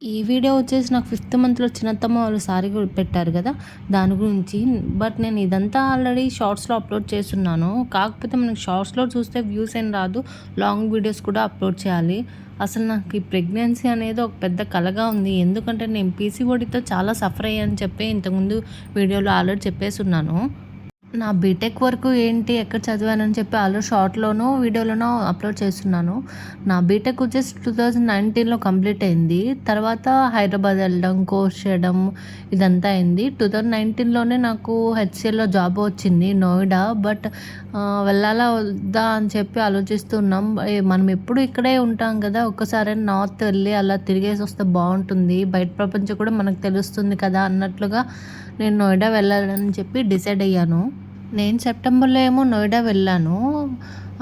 ఈ వీడియో వచ్చేసి నాకు ఫిఫ్త్ మంత్లో చిన్నత్తమ్మ వాళ్ళు సారీ పెట్టారు కదా, దాని గురించి. బట్ నేను ఇదంతా ఆల్రెడీ షార్ట్స్లో అప్లోడ్ చేస్తున్నాను. కాకపోతే మనకి షార్ట్స్లో చూస్తే వ్యూస్ ఏం రాదు, లాంగ్ వీడియోస్ కూడా అప్లోడ్ చేయాలి. అసలు నాకు ఈ ప్రెగ్నెన్సీ అనేది ఒక పెద్ద కలగా ఉంది. ఎందుకంటే నేను పీసీఓడితో చాలా సఫర్ అయ్యాని చెప్పి ఇంతకుముందు వీడియోలో ఆల్రెడీ చెప్పేసి ఉన్నాను. నా బీటెక్ వరకు ఏంటి, ఎక్కడ చదివానని చెప్పి ఆల్రెడీ షార్ట్లోనో వీడియోలోనో అప్లోడ్ చేస్తున్నాను. నా బీటెక్ వచ్చేసి 2019లో కంప్లీట్ అయింది. తర్వాత హైదరాబాద్ వెళ్ళడం, కోర్స్ చేయడం ఇదంతా అయింది. 2019లోనే నాకు హెచ్సిఎల్లో జాబ్ వచ్చింది నోయిడా. బట్ వెళ్ళాలా వద్దా అని చెప్పి ఆలోచిస్తున్నాం. మనం ఎప్పుడు ఇక్కడే ఉంటాం కదా, ఒక్కసారి నార్త్ వెళ్ళి అలా తిరిగేసి వస్తే బాగుంటుంది, బయట ప్రపంచం కూడా మనకు తెలుస్తుంది కదా అన్నట్లుగా నేను నోయిడా వెళ్ళాలని చెప్పి డిసైడ్ అయ్యాను. నేను సెప్టెంబర్లో ఏమో నోయిడా వెళ్ళాను.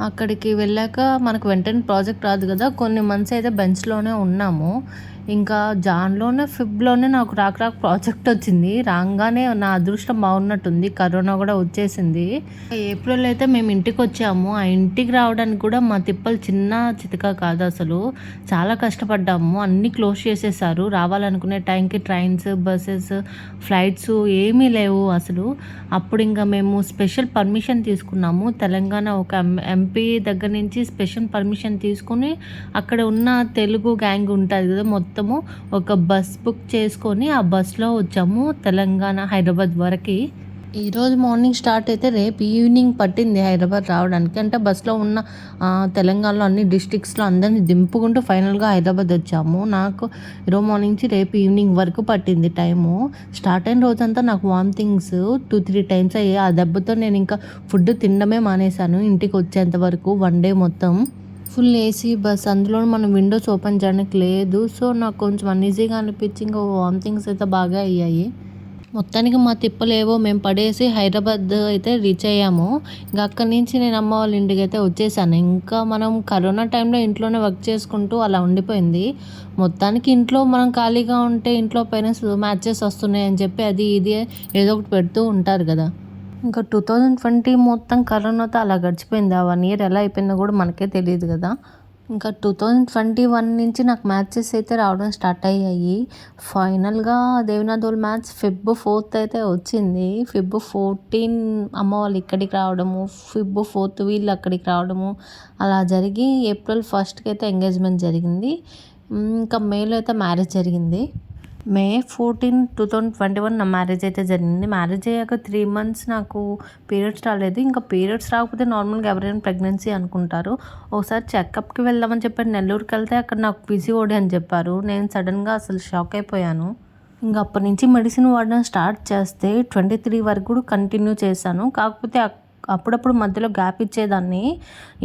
అక్కడికి వెళ్ళాక మనకు వెంటనే ప్రాజెక్ట్ రాదు కదా, కొన్ని మంత్స్ అయితే బెంచ్లోనే ఉన్నాము. ఇంకా జాన్లోనే ఫిబ్లోనే నాకు రాక ప్రాజెక్ట్ వచ్చింది. రాగానే నా అదృష్టం బాగున్నట్టుంది, కరోనా కూడా వచ్చేసింది. ఏప్రిల్ అయితే మేము ఇంటికి వచ్చాము. ఆ ఇంటికి రావడానికి కూడా మా తిప్పలు చిన్న చితక కాదు, అసలు చాలా కష్టపడ్డాము. అన్నీ క్లోజ్ చేసేసారు. రావాలనుకునే టైంకి ట్రైన్స్, బస్సెస్, ఫ్లైట్స్ ఏమీ లేవు అసలు. అప్పుడు ఇంకా మేము స్పెషల్ పర్మిషన్ తీసుకున్నాము. తెలంగాణ ఒక ఎంపీ దగ్గర నుంచి స్పెషల్ పర్మిషన్ తీసుకుని అక్కడ ఉన్న తెలుగు గ్యాంగ్ ఉంటుంది కదా, మొత్తము ఒక బస్ బుక్ చేసుకొని ఆ బస్లో వచ్చాము తెలంగాణ హైదరాబాద్ వరకు. ఈరోజు మార్నింగ్ స్టార్ట్ అయితే రేపు ఈవినింగ్ పట్టింది హైదరాబాద్ రావడానికి. అంటే బస్సులో ఉన్న తెలంగాణలో అన్ని డిస్ట్రిక్ట్స్లో అందరినీ దింపుకుంటూ ఫైనల్గా హైదరాబాద్ వచ్చాము. నాకు ఈరోజు మార్నింగ్ నుంచి రేపు ఈవినింగ్ వరకు పట్టింది టైము. స్టార్ట్ అయిన రోజంతా నాకు వామిటింగ్స్ 2-3 టైమ్స్ అయ్యాయి. ఆ దెబ్బతో నేను ఇంకా ఫుడ్ తినడమే మానేశాను ఇంటికి వచ్చేంత వరకు. 1 డే మొత్తం ఫుల్ ఏసీ బస్, అందులో మనం విండోస్ ఓపెన్ చేయడానికి లేదు. సో నాకు కొంచెం అన్ఈజీగా అనిపించి ఇంకా వామిటింగ్స్ అయితే బాగా అయ్యాయి. మొత్తానికి మా తిప్పలేవో మేము పడేసి హైదరాబాద్ అయితే రీచ్ అయ్యాము. ఇంకా అక్కడి నుంచి నేను అమ్మ వాళ్ళ ఇంటికి అయితే వచ్చేసాను. ఇంకా మనం కరోనా టైంలో ఇంట్లోనే వర్క్ చేసుకుంటూ అలా ఉండిపోయింది. మొత్తానికి ఇంట్లో మనం ఖాళీగా ఉంటే ఇంట్లో పేరెంట్స్ మ్యాచెస్ వస్తున్నాయి అని చెప్పి అది ఇది ఏదో ఒకటి పెడుతూ ఉంటారు కదా. ఇంకా 2020 మొత్తం కరోనాతో అలా గడిచిపోయింది. ఆ 1 ఇయర్ ఎలా అయిపోయిందో కూడా మనకే తెలియదు కదా. ఇంకా 2021 నుంచి నాకు మ్యాచెస్ అయితే రావడం స్టార్ట్ అయ్యాయి. ఫైనల్గా దేవనాథోల్ మ్యాచ్ Feb 4th అయితే వచ్చింది. Feb 14 అమ్మ వాళ్ళు ఇక్కడికి రావడము, Feb 4th వీళ్ళు అక్కడికి రావడము అలా జరిగి April 1st అయితే ఎంగేజ్మెంట్ జరిగింది. ఇంకా మేలో అయితే మ్యారేజ్ జరిగింది. May 14, 2021 నా మ్యారేజ్ అయితే జరిగింది. మ్యారేజ్ అయ్యాక 3 months నాకు పీరియడ్స్ రాలేదు. ఇంకా పీరియడ్స్ రాకపోతే నార్మల్గా ఎవరైనా ప్రెగ్నెన్సీ అనుకుంటారు. ఒకసారి చెకప్కి వెళ్దామని చెప్పి నెల్లూరుకి వెళ్తే అక్కడ నాకు పీసీఓడి అని చెప్పారు. నేను సడన్గా అసలు షాక్ అయిపోయాను. ఇంకా అప్పటి నుంచి మెడిసిన్ వాడడం స్టార్ట్ చేస్తే 23 వరకు కూడా కంటిన్యూ చేశాను. కాకపోతే అప్పుడప్పుడు మధ్యలో గ్యాప్ ఇచ్చేదాన్ని.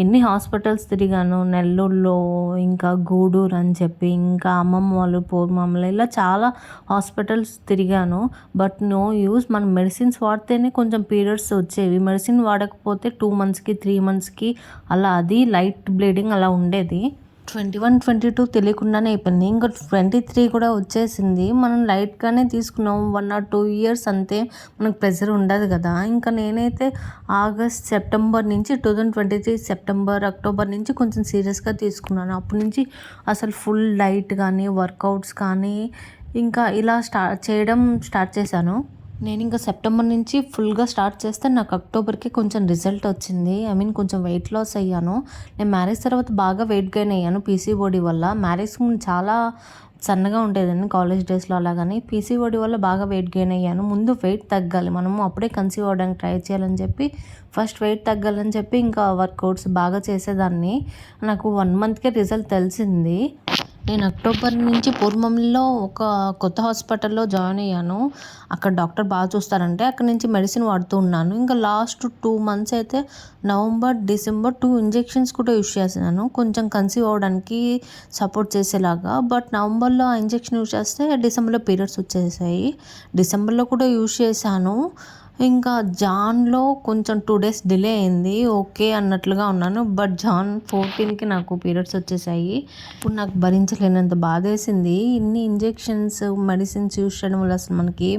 ఎన్ని హాస్పిటల్స్ తిరిగాను నెల్లూరులో, ఇంకా గూడూరు అని చెప్పి, ఇంకా అమ్మమ్మ వాళ్ళు పూర్వమ్మలు, ఇలా చాలా హాస్పిటల్స్ తిరిగాను. But no use. మనం మెడిసిన్స్ వాడితేనే కొంచెం పీరియడ్స్ వచ్చేవి. మెడిసిన్ వాడకపోతే 2 monthsకి 3 monthsకి అలా అది లైట్ బ్లీడింగ్ అలా ఉండేది. 21, 22 తెలియకుండానే అయిపోయింది. ఇంకా 23 కూడా వచ్చేసింది. మనం లైట్గానే తీసుకున్నాం. 1 or 2 years అంతే, మనకు ప్రెషర్ ఉండదు కదా. ఇంకా నేనైతే ఆగస్ట్ సెప్టెంబర్ నుంచి 2023 సెప్టెంబర్ అక్టోబర్ నుంచి కొంచెం సీరియస్గా తీసుకున్నాను. అప్పటి నుంచి అసలు ఫుల్ డైట్ కానీ, వర్కౌట్స్ కానీ ఇంకా ఇలా చేయడం స్టార్ట్ చేశాను. నేను ఇంకా సెప్టెంబర్ నుంచి ఫుల్గా స్టార్ట్ చేస్తే నాకు అక్టోబర్కి కొంచెం రిజల్ట్ వచ్చింది. కొంచెం వెయిట్ లాస్ అయ్యాను. నేను మ్యారేజ్ తర్వాత బాగా వెయిట్ గెయిన్ అయ్యాను పీసీఓడి వల్ల. మ్యారేజ్ ముందు చాలా సన్నగా ఉండేదాన్ని కాలేజ్ డేస్లో, అలాగని పీసీఓడి వల్ల బాగా వెయిట్ గెయిన్ అయ్యాను. ముందు వెయిట్ తగ్గాలి, మనము అప్పుడే కన్సీవ్ అవ్వడానికి ట్రై చేయాలని చెప్పి ఫస్ట్ వెయిట్ తగ్గాలని చెప్పి ఇంకా వర్కౌట్స్ బాగా చేసేదాన్ని. నాకు 1 monthకే రిజల్ట్ తెలిసింది. నేను అక్టోబర్ నుంచి పూర్వంలో ఒక కొత్త హాస్పిటల్లో జాయిన్ అయ్యాను. అక్కడ డాక్టర్ బాగా చూస్తారంటే అక్కడ నుంచి మెడిసిన్ వాడుతూ ఉన్నాను. ఇంకా లాస్ట్ 2 months అయితే నవంబర్, డిసెంబర్ 2 injections కూడా యూస్ చేసినాను, కొంచెం కన్సీవ్ అవ్వడానికి సపోర్ట్ చేసేలాగా. బట్ నవంబర్లో ఆ ఇంజెక్షన్ యూస్ చేస్తే డిసెంబర్లో పీరియడ్స్ వచ్చేసాయి. డిసెంబర్లో కూడా యూస్ చేశాను. ఇంకా జాన్లో కొంచెం 2 days డిలే అయింది, ఓకే అన్నట్లుగా ఉన్నాను. బట్ జాన్ 14కి నాకు పీరియడ్స్ వచ్చేసాయి. ఇప్పుడు నాకు భరించలేనంత బాధేసింది. ఇన్ని ఇంజెక్షన్స్, మెడిసిన్స్ యూస్ చేయడం వల్ల అసలు మనకి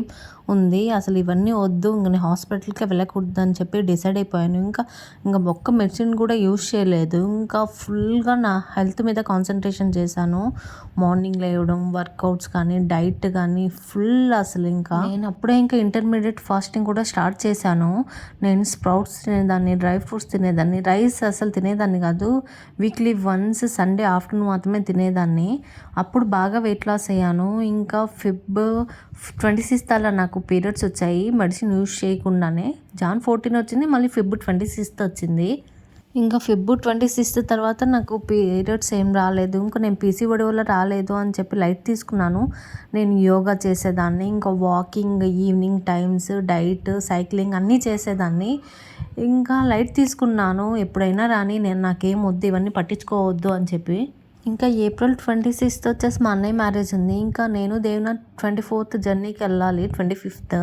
ఉంది. అసలు ఇవన్నీ వద్దు, ఇంక నేను హాస్పిటల్‌కే వెళ్ళకూడదు అని చెప్పి డిసైడ్ అయిపోయాను. ఇంకా ఒక్క మెడిసిన్ కూడా యూజ్ చేయలేదు. ఇంకా ఫుల్‌గా నా హెల్త్ మీద కాన్సంట్రేషన్ చేశాను. మార్నింగ్ లేవడం, వర్కౌట్స్ కానీ, డైట్ కానీ ఫుల్ అసలు ఇంకా. నేను అప్పుడే ఇంకా ఇంటర్మీడియేట్ ఫాస్టింగ్ కూడా స్టార్ట్ చేశాను. నేను స్ప్రౌట్స్ తినేదాన్ని, డ్రై ఫ్రూట్స్ తినేదాన్ని, రైస్ అసలు తినేదాన్ని కాదు. వీక్లీ వన్స్ సండే ఆఫ్టర్నూన్ మాత్రమే తినేదాన్ని. అప్పుడు బాగా వెయిట్ లాస్ అయ్యాను. ఇంకా ఫిబ్ 26 అలా నాకు పీరియడ్స్ వచ్చాయి మెడిసిన్ యూజ్ చేయకుండానే. జాన్ 14 వచ్చింది, మళ్ళీ ఫిబ్ 26 వచ్చింది. ఇంకా ఫిబ్ 26 తర్వాత నాకు పీరియడ్స్ ఏం రాలేదు. ఇంకా నేను పీసీఓడి వల్ల రాలేదు అని చెప్పి లైట్ తీసుకున్నాను. నేను యోగా చేసేదాన్ని, ఇంకా walking, evening times, diet, cycling అన్నీ చేసేదాన్ని. ఇంకా లైట్ తీసుకున్నాను. ఎప్పుడైనా రాని, నాకేం వద్దు, ఇవన్నీ పట్టించుకోవద్దు అని చెప్పి. ఇంకా ఏప్రిల్ 26 వచ్చేసి మా అన్నయ్య మ్యారేజ్ ఉంది. ఇంకా నేను దేవనాథ్ 24th జర్నీకి వెళ్ళాలి, 25th.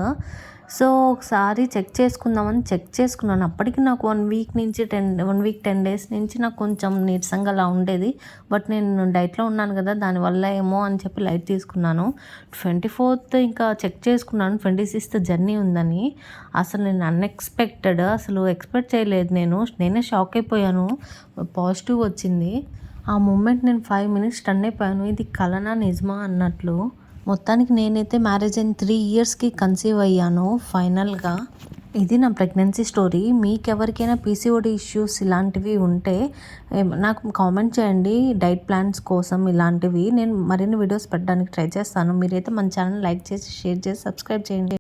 సో ఒకసారి చెక్ చేసుకుందామని చెక్ చేసుకున్నాను. అప్పటికి నాకు 1 వీక్ 10 డేస్ నుంచి నాకు కొంచెం నీరసంగా అలా ఉండేది. బట్ నేను డైట్లో ఉన్నాను కదా, దానివల్ల ఏమో అని చెప్పి లైట్ తీసుకున్నాను. 24th ఇంకా చెక్ చేసుకున్నాను 26th జర్నీ ఉందని. అసలు నేను అన్ఎక్స్పెక్టెడ్, అసలు ఎక్స్పెక్ట్ చేయలేదు. నేనే షాక్ అయిపోయాను. పాజిటివ్ వచ్చింది. ఆ మూమెంట్ నేను 5 మినిట్స్ స్టన్ అయిపోయాను. ఇది కలనా నిజమా అన్నట్లు. మొత్తానికి నేనైతే మ్యారేజ్ అయిన 3 ఇయర్స్కి కన్సీవ్ అయ్యాను ఫైనల్గా. ఇది నా ప్రెగ్నెన్సీ స్టోరీ. మీకు ఎవరికైనా పీసీఓడి ఇష్యూస్ ఇలాంటివి ఉంటే నాకు కామెంట్ చేయండి. డైట్ ప్లాన్స్ కోసం ఇలాంటివి నేను మరిన్ని వీడియోస్ పెట్టడానికి ట్రై చేస్తాను. మీరైతే మన ఛానల్ లైక్ చేసి, షేర్ చేసి, సబ్స్క్రైబ్ చేయండి.